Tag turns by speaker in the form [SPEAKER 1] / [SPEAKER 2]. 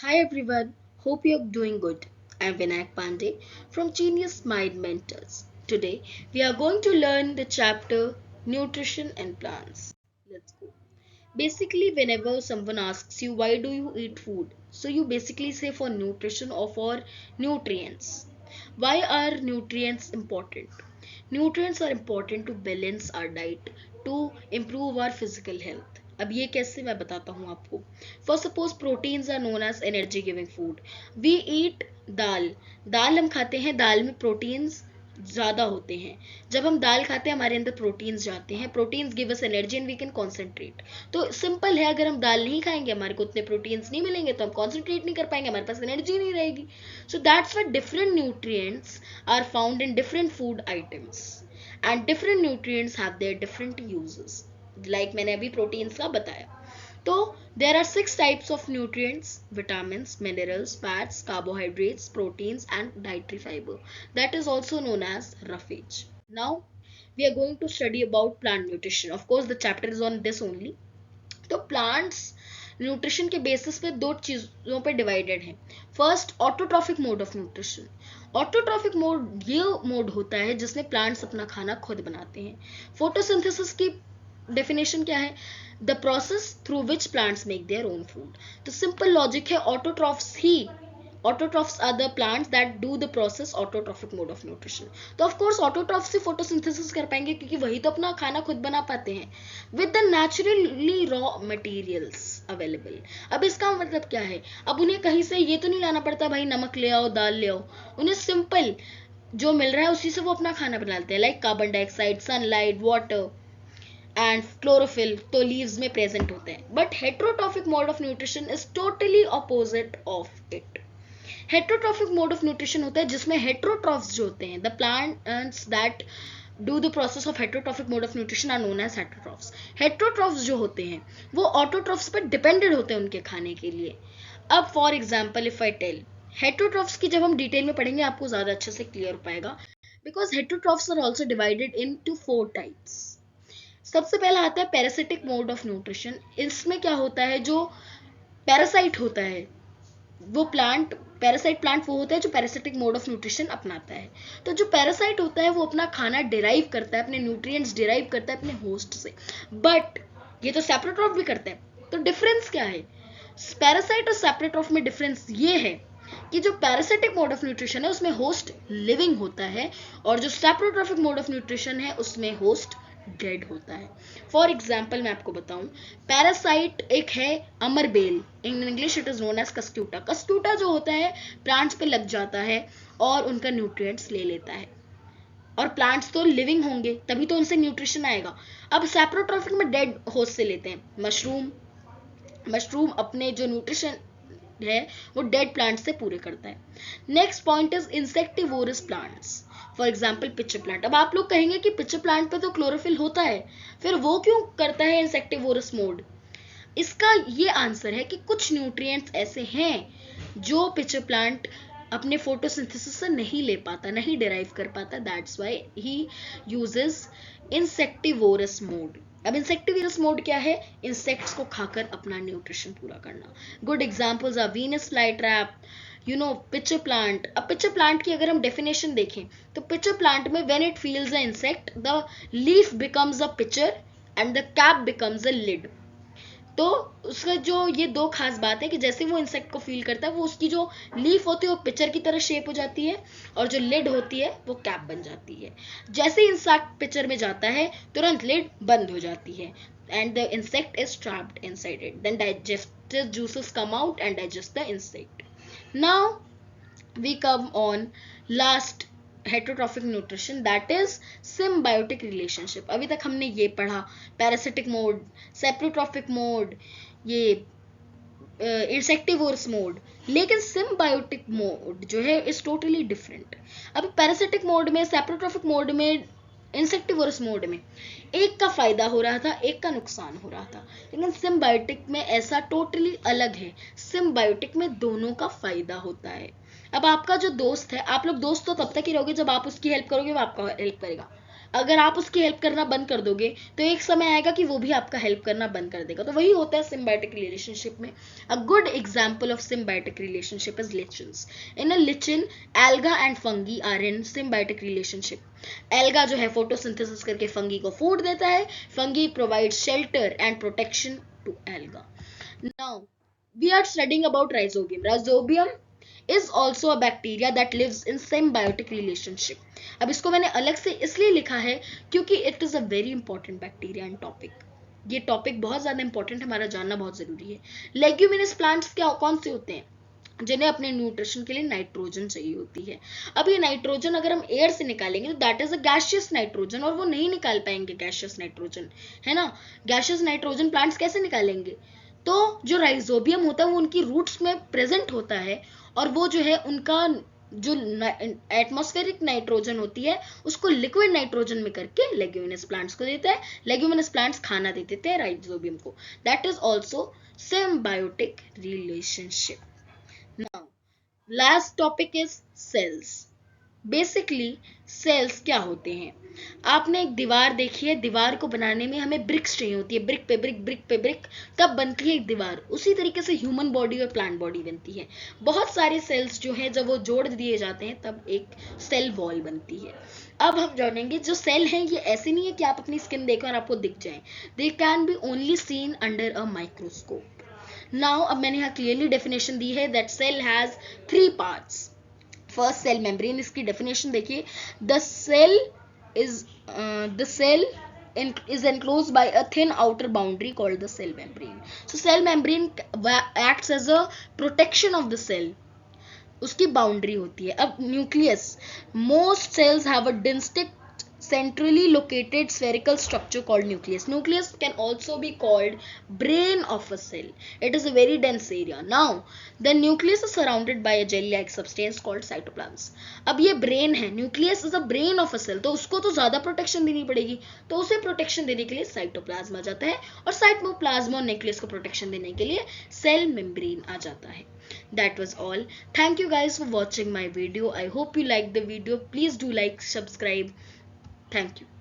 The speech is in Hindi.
[SPEAKER 1] Hi everyone, hope you're doing good. I'm Vinayak Pandey from Genius Mind Mentors. Today we are going to learn the chapter Nutrition and Plants. Let's go. Basically, whenever someone asks you why do you eat food, so you basically say for nutrition or for nutrients. Why are nutrients important? Nutrients are important to balance our diet, to improve our physical health. अब ये कैसे मैं बताता हूँ आपको. First suppose proteins are known as energy giving food. We eat dal. दाल हम खाते हैं, दाल में प्रोटीन्स ज़्यादा होते हैं. जब हम दाल खाते हैं हमारे अंदर प्रोटीन्स जाते हैं, proteins give us energy and we can concentrate. तो सिंपल है, अगर हम दाल नहीं खाएंगे हमारे को उतने प्रोटीन्स नहीं मिलेंगे तो हम कॉन्सेंट्रेट नहीं कर पाएंगे, हमारे पास एनर्जी नहीं रहेगी. So that's why different nutrients are found in different food items and different nutrients have their different uses. Like मैंने अभी proteins का बताया. तो there are 6 types of nutrients: vitamins, minerals, fats, carbohydrates, proteins and dietary fiber. That is also known as roughage. Now we are going to study about plant nutrition. Of course the chapter is on this only. तो प्लांट्स न्यूट्रिशन के बेसिस पे दो चीजों पे डिवाइडेड है. First, autotrophic mode of nutrition. Autotrophic mode ये मोड होता है जिसमें प्लांट्स अपना खाना खुद बनाते हैं. फोटोसिंथेसिस की डेफिनेशन क्या है? The process through which plants make their own food. तो सिंपल लॉजिक है, autotrophs are the plants that do the process autotrophic mode of nutrition. तो ऑफ कोर्स ऑटोट्रॉफ्स से फोटोसिंथेसिस कर पाएंगे क्योंकि वही तो अपना खाना खुद बना पाते हैं with the naturally raw materials available. अब इसका मतलब क्या है? अब उन्हें कहीं से ये तो नहीं लाना पड़ता भाई नमक ले आओ, दाल ले आओ. उन्हें सिंपल जो मिल रहा है उसी से वो अपना खाना बनाते हैं. Like carbon dioxide, sunlight, water and chlorophyll तो लीव्स में प्रेजेंट होते हैं. But heterotrophic mode of nutrition is totally opposite of it. Heterotrophic mode of nutrition होता है जिसमें हेट्रोट्रॉफ्स जो होते हैं, the plants that do the process of heterotrophic mode of nutrition are known as heterotrophs. Heterotrophs जो होते हैं वो ऑटोट्रॉफ्स पर डिपेंडेंट होते हैं उनके खाने के लिए. अब for example if I tell, heterotrophs की जब हम डिटेल में पढ़ेंगे आपको ज्यादा अच्छे से क्लियर हो पाएगा. Because heterotrophs are also divided into 4 types. सबसे पहला आता है पैरासिटिक मोड ऑफ न्यूट्रिशन. इसमें क्या होता है, जो पैरासाइट होता है वो प्लांट, पैरासाइट प्लांट वो होता है जो पैरासिटिक मोड ऑफ न्यूट्रिशन अपनाता है. तो जो पैरासाइट होता है वो अपना खाना डिराइव करता है, अपने न्यूट्रिएंट्स डिराइव करता है अपने होस्ट से. बट ये तो सेप्रोट्रॉफ भी करता है. तो डिफरेंस क्या है? पैरासाइट और सेप्रोट्रॉफ में डिफरेंस ये है कि जो पैरासिटिक मोड ऑफ न्यूट्रिशन है उसमें होस्ट लिविंग होता है और जो सेप्रोट्रॉफिक मोड ऑफ न्यूट्रिशन है उसमें होस्ट डेड होता है. फॉर एग्जाम्पल मैं आपको बताऊं, पैरासाइट एक है अमरबेल, in English it is known as cuscuta. Cuscuta जो होता है प्लांट्स पे लग जाता है और उनका न्यूट्रिएंट्स ले लेता है. और प्लांट्स तो लिविंग होंगे तभी तो उनसे न्यूट्रिशन आएगा. अब सेप्रोट्रॉफिक में डेड होस्ट से लेते हैं. मशरूम अपने जो न्यूट्रिशन है वो डेड प्लांट से पूरे करता है. Next point is insectivorous plants. For example picture plant. अब आप लोग कहेंगे कि पिच्चर प्लांट पे तो क्लोरोफिल होता है, फिर वो क्यों करता है इंसेक्टिवोरस मोड? इसका ये आंसर है कि कुछ न्यूट्रिएंट्स ऐसे हैं जो पिच्चर प्लांट अपने फोटोसिंथेसिस से नहीं ले पाता, नहीं डिराइव कर पाता. That's why he uses insectivorous mode. अब इंसेक्टिवोरस मोड क्या है? इंसेक्ट्स को खाकर अपना न्यूट्रिशन पूरा करना. Good examples are Venus fly trap, pitcher plant. अब पिच्चर प्लांट की अगर हम डेफिनेशन देखें तो पिच्चर प्लांट में when it feels a insect the leaf becomes a picture and the cap becomes a lid. तो उसका जो ये दो खास बात है कि जैसे वो इंसेक्ट को फील करता है वो उसकी जो लीफ होती है वो पिक्चर की तरह शेप हो जाती है और जो लिड होती है वो कैप बन जाती है. जैसे इंसेक्ट पिक्चर में जाता है तुरंत लिड बंद हो जाती है and the insect is trapped inside it. Then digestive juices come out and digest the insect. Now we come on last heterotrophic nutrition, that is symbiotic relationship. अभी तक हमने ये पढ़ा पैरासिटिक मोड, सेप्रोट्रॉफिक मोड, ये इंसेक्टिवोरस मोड. लेकिन सिम्बायोटिक मोड जो है इज टोटली डिफरेंट. अभी पैरासिटिक मोड में, सेप्रोट्रॉफिक मोड में, इंसेक्टिवोरस मोड में एक का फायदा हो रहा था, एक का नुकसान हो रहा था. लेकिन सिम्बायोटिक में ऐसा टोटली अलग है. सिम्बायोटिक में दोनों का फायदा होता है. अब आपका जो दोस्त है, आप लोग दोस्त तो तब तक ही रहोगे जब आप उसकी हेल्प करोगे वो आपका हेल्प करेगा. अगर आप उसकी हेल्प करना बंद कर दोगे तो एक समय आएगा कि वो भी आपका हेल्प करना बंद कर देगा। तो वही होता है सिम्बायोटिक रिलेशनशिप में। A good example of symbiotic relationship is lichens. In a lichen, alga and fungi are in symbiotic relationship. Alga जो है फोटोसिंथेसिस करके फंगी को फूड देता है, fungi provide shelter and protection to alga. Now we are studying about rhizobium. Rhizobium is also a bacteria that lives in symbiotic relationship. अब इसको मैंने अलग से इसलिए लिखा है क्योंकि it is a very important bacteria and topic. ये टॉपिक बहुत ज्यादा इंपॉर्टेंट, हमारा जानना बहुत जरूरी है। लेग्यूमिनस प्लांट्स क्या कौन से होते हैं? जिन्हें अपने न्यूट्रिशन के लिए नाइट्रोजन चाहिए होती है। अब ये नाइट्रोजन अगर हम एयर से निकालेंगे तो that is a gaseous nitrogen, और वो नहीं निकाल पाएंगे गैशियस नाइट्रोजन, है ना। गैशियस नाइट्रोजन प्लांट्स कैसे निकालेंगे? तो जो राइजोबियम होता है वो उनकी रूट्स में प्रेजेंट होता है, और वो जो है उनका जो एटमॉस्फेरिक नाइट्रोजन होती है उसको लिक्विड नाइट्रोजन में करके लेग्यूमिनस प्लांट्स को देता है। लेग्यूमिनस प्लांट्स खाना दे देते हैं राइजोबियम को। That is also symbiotic relationship. Now last topic is cells. Basically cells क्या होते हैं? आपने एक दीवार देखी है, दीवार को बनाने में हमें ब्रिक्स चाहिए होती है, ब्रिक पे ब्रिक, ब्रिक पे ब्रिक, तब बनती है एक दीवार। उसी तरीके से ह्यूमन बॉडी और प्लांट बॉडी बनती है। बहुत सारे सेल्स जो हैं जब वो जोड़ दिए जाते हैं तब एक सेल वॉल बनती है। अब हम जानेंगे जो सेल हैं ये ऐसे नहीं है कि आप अपनी स्किन देखो और आपको दिख जाए। They can be only seen under a microscope. Now अब मैंने यहाँ क्लियरली डेफिनेशन दी है that cell has 3 parts. First cell membrane, इसकी डेफिनेशन देखिए। The cell is enclosed by a thin outer boundary called the cell membrane. So cell membrane acts as a protection of the cell. उसकी बाउंड्री होती है। अब nucleus, most cells have a distinct centrally located spherical structure called nucleus. Nucleus can also be called brain of a cell. It is a very dense area. Now the nucleus is surrounded by a jelly like substance called cytoplasm. अब ये brain है, nucleus is a brain of a cell, तो उसको तो ज्यादा प्रोटेक्शन देनी पड़ेगी, तो उसे प्रोटेक्शन देने के लिए साइटोप्लाज्म आ जाता है, और साइटोप्लाज्म और न्यूक्लियस को प्रोटेक्शन देने के लिए सेल मेम्ब्रेन आ जाता है। That was all. Thank you guys for watching my video. I hope you liked the video. Please do like, subscribe. Thank you.